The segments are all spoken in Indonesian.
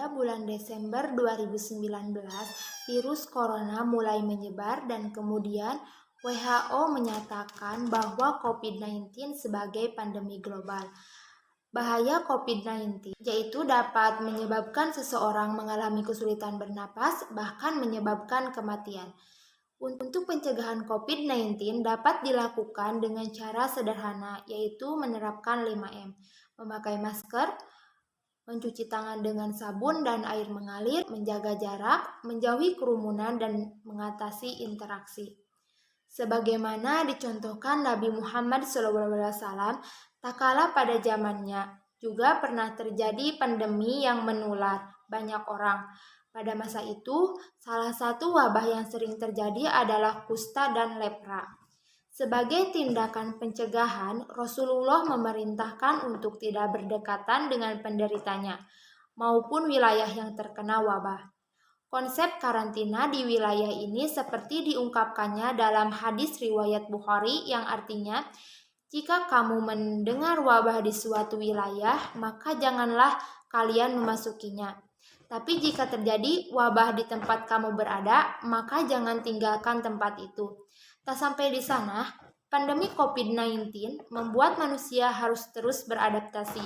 Pada bulan Desember 2019, virus corona mulai menyebar dan kemudian WHO menyatakan bahwa COVID-19 sebagai pandemi global. Bahaya COVID-19 yaitu dapat menyebabkan seseorang mengalami kesulitan bernapas, bahkan menyebabkan kematian. Untuk pencegahan COVID-19 dapat dilakukan dengan cara sederhana, yaitu menerapkan 5M, memakai masker, mencuci tangan dengan sabun dan air mengalir, menjaga jarak, menjauhi kerumunan, dan mengatasi interaksi. Sebagaimana dicontohkan Nabi Muhammad SAW, tak kalah pada zamannya juga pernah terjadi pandemi yang menular banyak orang. Pada masa itu, salah satu wabah yang sering terjadi adalah kusta dan lepra. Sebagai tindakan pencegahan, Rasulullah memerintahkan untuk tidak berdekatan dengan penderitanya maupun wilayah yang terkena wabah. Konsep karantina di wilayah ini seperti diungkapkannya dalam hadis riwayat Bukhari yang artinya, jika kamu mendengar wabah di suatu wilayah, maka janganlah kalian memasukinya. Tapi jika terjadi wabah di tempat kamu berada, maka jangan tinggalkan tempat itu. Tak sampai di sana, pandemi COVID-19 membuat manusia harus terus beradaptasi,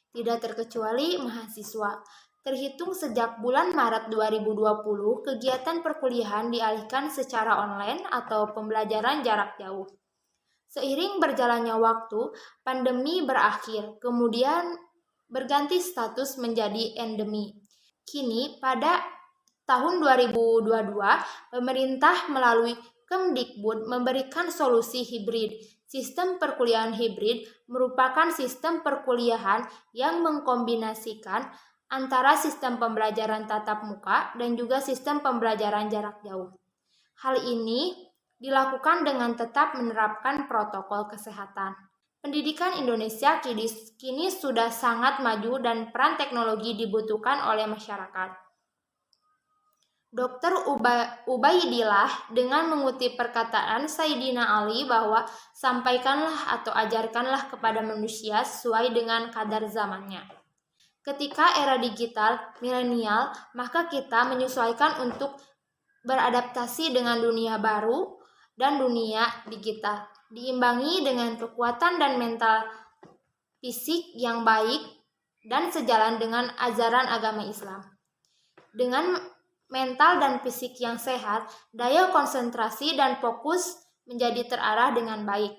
tidak terkecuali mahasiswa. Terhitung sejak bulan Maret 2020, kegiatan perkuliahan dialihkan secara online atau pembelajaran jarak jauh. Seiring berjalannya waktu, pandemi berakhir, kemudian berganti status menjadi endemi. Kini, pada tahun 2022, pemerintah melalui Kemdikbud memberikan solusi hibrid. Sistem perkuliahan hibrid merupakan sistem perkuliahan yang mengkombinasikan antara sistem pembelajaran tatap muka dan juga sistem pembelajaran jarak jauh. Hal ini dilakukan dengan tetap menerapkan protokol kesehatan. Pendidikan Indonesia kini sudah sangat maju dan peran teknologi dibutuhkan oleh masyarakat. Dr. Ubaidillah dengan mengutip perkataan Sayyidina Ali bahwa sampaikanlah atau ajarkanlah kepada manusia sesuai dengan kadar zamannya. Ketika era digital, milenial, maka kita menyesuaikan untuk beradaptasi dengan dunia baru dan dunia digital, diimbangi dengan kekuatan dan mental fisik yang baik dan sejalan dengan ajaran agama Islam. Dengan mental dan fisik yang sehat, daya konsentrasi dan fokus menjadi terarah dengan baik.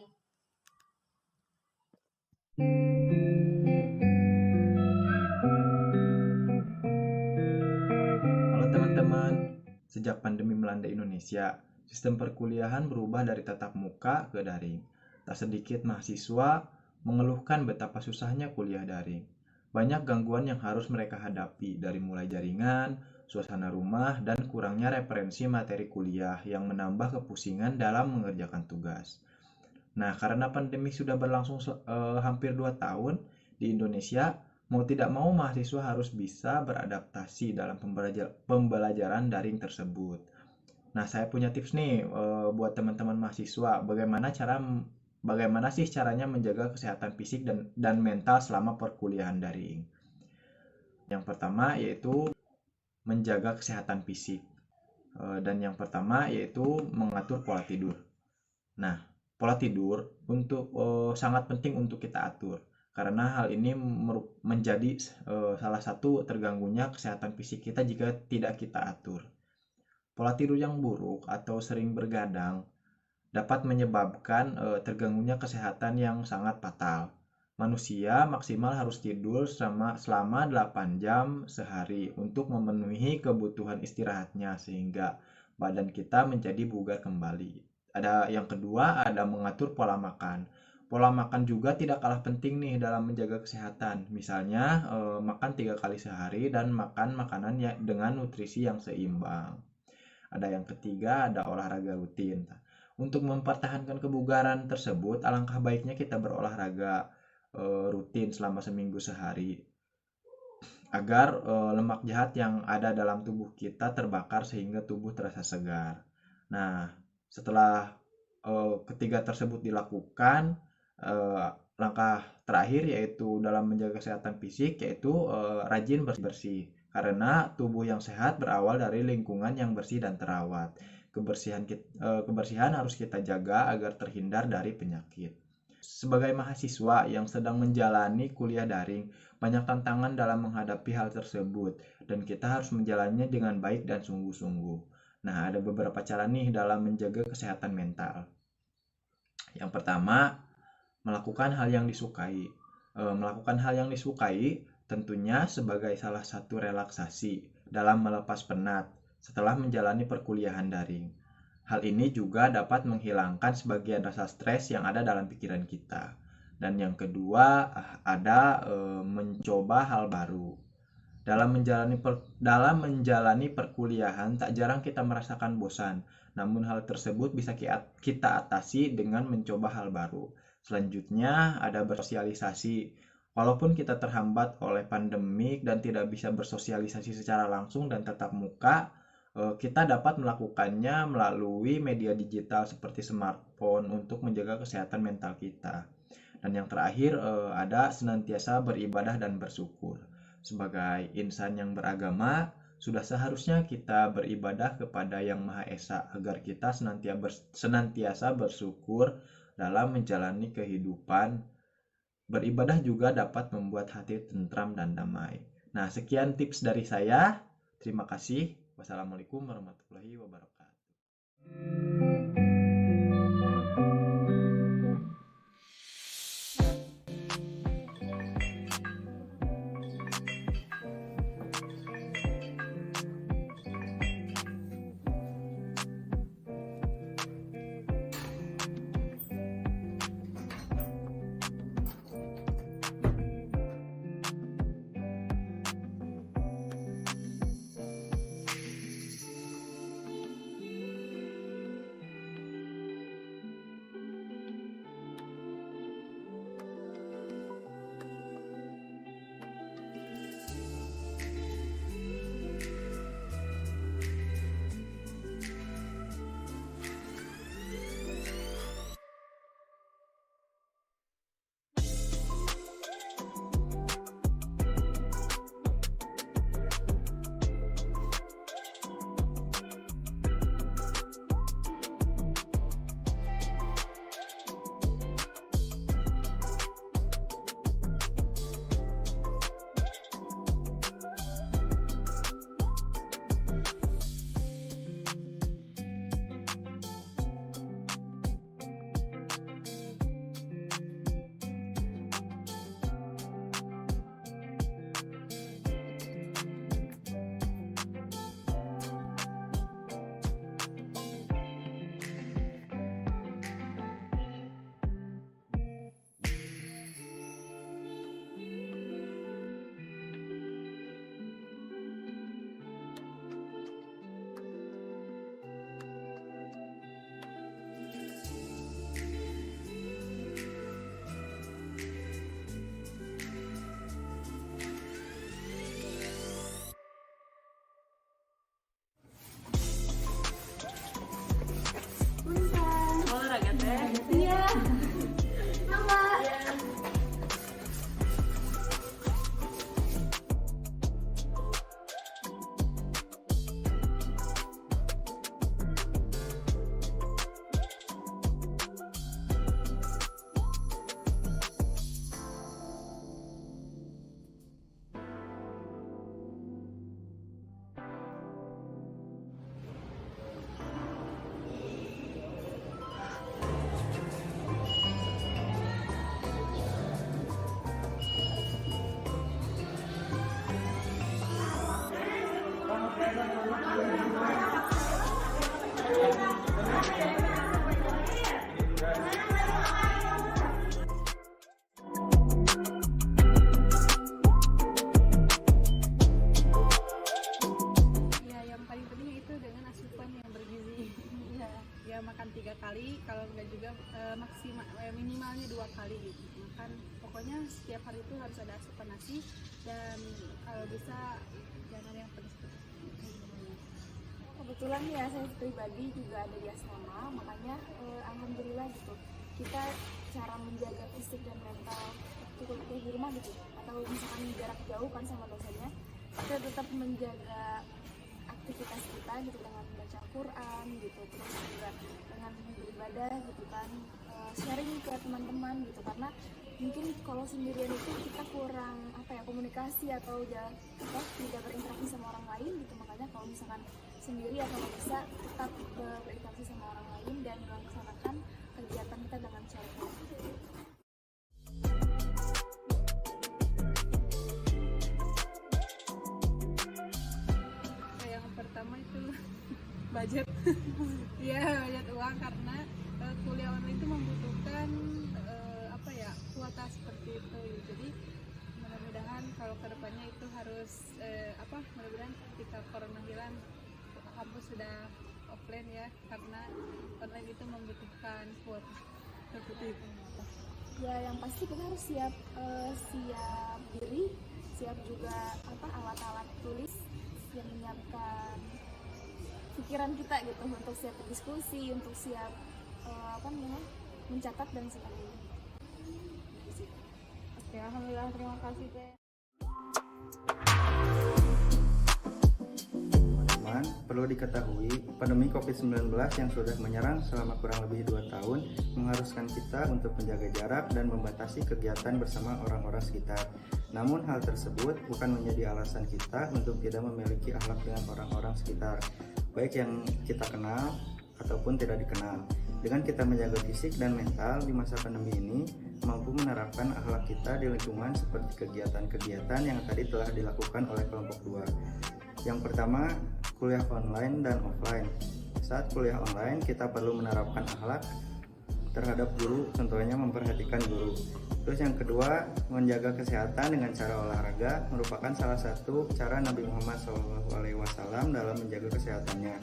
Halo teman-teman, sejak pandemi melanda Indonesia, sistem perkuliahan berubah dari tatap muka ke daring. Tak sedikit mahasiswa mengeluhkan betapa susahnya kuliah daring. Banyak gangguan yang harus mereka hadapi, dari mulai jaringan, suasana rumah, dan kurangnya referensi materi kuliah yang menambah kepusingan dalam mengerjakan tugas. Nah, karena pandemi sudah berlangsung hampir 2 tahun di Indonesia, mau tidak mau mahasiswa harus bisa beradaptasi dalam pembelajaran daring tersebut. Nah, saya punya tips nih buat teman-teman mahasiswa, bagaimana sih caranya menjaga kesehatan fisik dan mental selama perkuliahan daring. Yang pertama yaitu menjaga kesehatan fisik. Dan yang pertama yaitu mengatur pola tidur. Nah, pola tidur sangat penting untuk kita atur karena hal ini menjadi salah satu terganggunya kesehatan fisik kita jika tidak kita atur. Pola tidur yang buruk atau sering bergadang dapat menyebabkan terganggunya kesehatan yang sangat fatal. Manusia maksimal harus tidur selama 8 jam sehari untuk memenuhi kebutuhan istirahatnya sehingga badan kita menjadi bugar kembali. Yang kedua, ada mengatur pola makan. Pola makan juga tidak kalah penting nih dalam menjaga kesehatan. Misalnya makan 3 kali sehari dan makan makanan dengan nutrisi yang seimbang. Ada yang ketiga, ada olahraga rutin. Untuk mempertahankan kebugaran tersebut, alangkah baiknya kita berolahraga rutin selama seminggu sehari agar lemak jahat yang ada dalam tubuh kita terbakar sehingga tubuh terasa segar. Nah, setelah ketiga tersebut dilakukan, Langkah terakhir yaitu dalam menjaga kesehatan fisik yaitu rajin bersih-bersih. Karena tubuh yang sehat berawal dari lingkungan yang bersih dan terawat. Kebersihan harus kita jaga agar terhindar dari penyakit. Sebagai mahasiswa yang sedang menjalani kuliah daring, banyak tantangan dalam menghadapi hal tersebut dan kita harus menjalannya dengan baik dan sungguh-sungguh. Nah, ada beberapa cara nih dalam menjaga kesehatan mental. Yang pertama, melakukan hal yang disukai. Melakukan hal yang disukai tentunya sebagai salah satu relaksasi dalam melepas penat setelah menjalani perkuliahan daring. Hal ini juga dapat menghilangkan sebagian rasa stres yang ada dalam pikiran kita. Dan yang kedua, ada mencoba hal baru. Dalam menjalani perkuliahan, tak jarang kita merasakan bosan. Namun hal tersebut bisa kita atasi dengan mencoba hal baru. Selanjutnya ada bersosialisasi. Walaupun kita terhambat oleh pandemik dan tidak bisa bersosialisasi secara langsung dan tatap muka, kita dapat melakukannya melalui media digital seperti smartphone untuk menjaga kesehatan mental kita. Dan yang terakhir ada senantiasa beribadah dan bersyukur. Sebagai insan yang beragama, sudah seharusnya kita beribadah kepada Yang Maha Esa agar kita senantiasa bersyukur dalam menjalani kehidupan. Beribadah juga dapat membuat hati tentram dan damai. Nah, sekian tips dari saya. Terima kasih. Wassalamualaikum warahmatullahi wabarakatuh. Olahraga teh. Iya. Mama. Ya, yang paling penting itu dengan asupan yang bergizi. Ya makan 3 kali, kalau enggak juga maksimal minimalnya 2 kali gitu. Makan pokoknya setiap hari itu harus ada asupan nasi dan kalau bisa jangan yang pedas. Kebetulan ya saya pribadi juga ada di asrama, makanya alhamdulillah gitu kita cara menjaga fisik dan mental cukup di rumah gitu, atau misalkan jarak jauh kan sama dosennya, kita tetap menjaga aktivitas kita gitu dengan baca Quran gitu, terus juga dengan beribadah gitu kan, sharing ke teman-teman gitu, karena mungkin kalau sendirian itu kita kurang komunikasi atau tidak berinteraksi sama orang lain gitu. Makanya kalau misalkan sendiri ya kalau bisa tetap berinteraksi sama orang lain dan melaksanakan kegiatan kita dengan cara positif. Yang pertama itu budget. Ya, budget uang, karena kuliah online itu membutuhkan kuota seperti itu. Jadi mudah-mudahan kalau kedepannya itu harus mudah-mudahan ketika corona hilang kampus sudah offline ya, karena online itu membutuhkan kuota seperti itu. Ya, yang pasti kita harus siap diri, siap juga alat-alat tulis yang menyiapkan pikiran kita gitu, untuk siap berdiskusi, untuk siap mencatat dan sebagainya. Oke, alhamdulillah, terima kasih Teh. Teman-teman, perlu diketahui, pandemi COVID-19 yang sudah menyerang selama kurang lebih 2 tahun mengharuskan kita untuk menjaga jarak dan membatasi kegiatan bersama orang-orang sekitar. Namun hal tersebut bukan menjadi alasan kita untuk tidak memiliki akhlak dengan orang-orang sekitar, baik yang kita kenal ataupun tidak dikenal. Dengan kita menjaga fisik dan mental di masa pandemi ini, mampu menerapkan akhlak kita di lingkungan seperti kegiatan-kegiatan yang tadi telah dilakukan oleh kelompok 2. Yang pertama, kuliah online dan offline. Saat kuliah online, kita perlu menerapkan akhlak terhadap guru, contohnya memperhatikan guru. Terus yang kedua, menjaga kesehatan dengan cara olahraga merupakan salah satu cara Nabi Muhammad SAW dalam menjaga kesehatannya.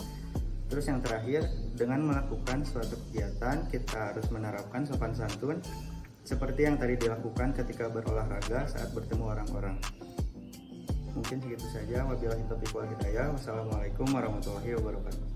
Terus yang terakhir, dengan melakukan suatu kegiatan, kita harus menerapkan sopan santun seperti yang tadi dilakukan ketika berolahraga saat bertemu orang-orang. Mungkin segitu saja. Wabillahi taufiq wal hidayah. Wassalamualaikum warahmatullahi wabarakatuh.